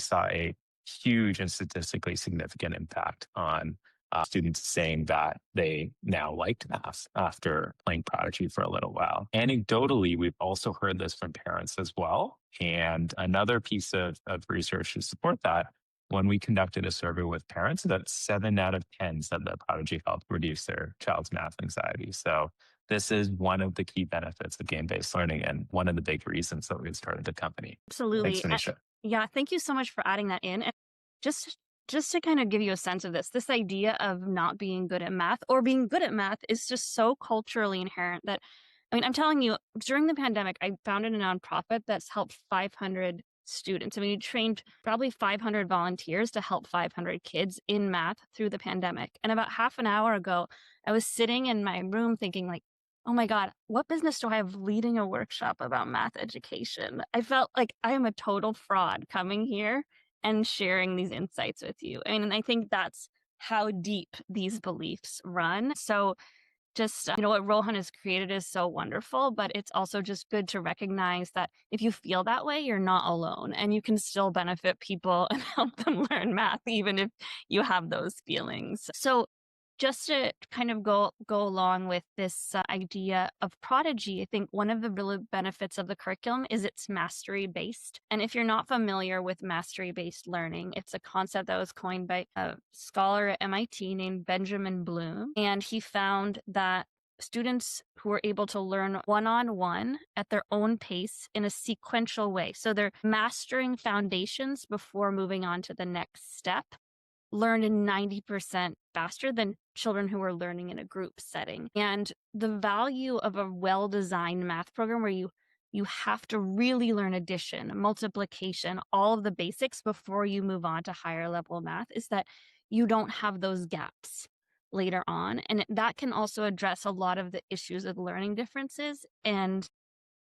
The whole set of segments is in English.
saw a huge and statistically significant impact on students saying that they now liked math after playing Prodigy for a little while. Anecdotally, we've also heard this from parents as well. And another piece of research to support that, when we conducted a survey with parents, that 7 out of 10 said that Prodigy helped reduce their child's math anxiety. So this is one of the key benefits of game-based learning and one of the big reasons that we started the company. Thanks, Absolutely. Tanisha. Yeah, thank you so much for adding that in. And just just to kind of give you a sense of this idea of not being good at math or being good at math is just so culturally inherent that, I mean, I'm telling you, during the pandemic, I founded a nonprofit that's helped 500 students. I mean, we trained probably 500 volunteers to help 500 kids in math through the pandemic. And about half an hour ago, I was sitting in my room thinking like, oh my God, what business do I have leading a workshop about math education? I felt like I am a total fraud coming here and sharing these insights with you. And I think that's how deep these beliefs run. So just, what Rohan has created is so wonderful, but it's also just good to recognize that if you feel that way, you're not alone and you can still benefit people and help them learn math, even if you have those feelings. So just to kind of go along with this idea of Prodigy, I think one of the real benefits of the curriculum is it's mastery based. And if you're not familiar with mastery based learning, it's a concept that was coined by a scholar at MIT named Benjamin Bloom. And he found that students who are able to learn one-on-one at their own pace in a sequential way. So they're mastering foundations before moving on to the next step, learned 90% faster than children who are learning in a group setting. And the value of a well-designed math program where you have to really learn addition, multiplication, all of the basics before you move on to higher level math is that you don't have those gaps later on. And that can also address a lot of the issues of learning differences. And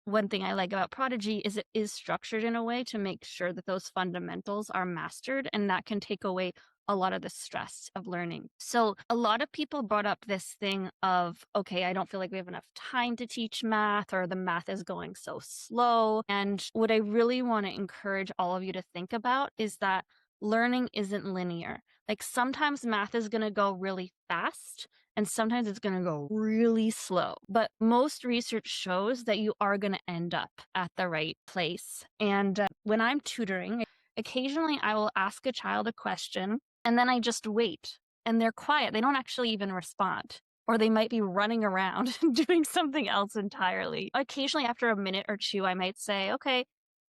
one thing I like about Prodigy is it is structured in a way to make sure that those fundamentals are mastered, and that can take away a lot of the stress of learning. So a lot of people brought up this thing of, okay, I don't feel like we have enough time to teach math, or the math is going so slow. And what I really want to encourage all of you to think about is that learning isn't linear. Like sometimes math is going to go really fast and sometimes it's going to go really slow. But most research shows that you are going to end up at the right place. And when I'm tutoring, occasionally I will ask a child a question and then I just wait and they're quiet. They don't actually even respond. Or they might be running around doing something else entirely. Occasionally after a minute or two, I might say, okay,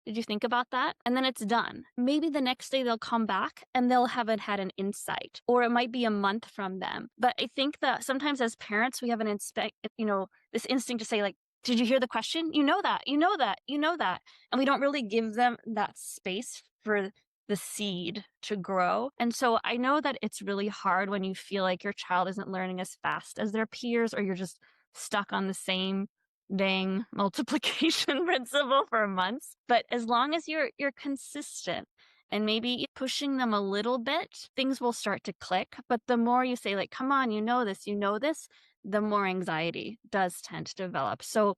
did you think about that? And then it's done. Maybe the next day they'll come back and they'll haven't had an insight, or it might be a month from them. But I think that sometimes as parents, we have this instinct to say like, did you hear the question? You know that. And we don't really give them that space for the seed to grow. And so I know that it's really hard when you feel like your child isn't learning as fast as their peers, or you're just stuck on the same dang multiplication principle for months. But as long as you're consistent and maybe pushing them a little bit, things will start to click. But the more you say like, come on, you know this, the more anxiety does tend to develop. So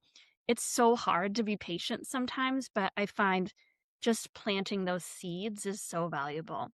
it's so hard to be patient sometimes, but I find just planting those seeds is so valuable.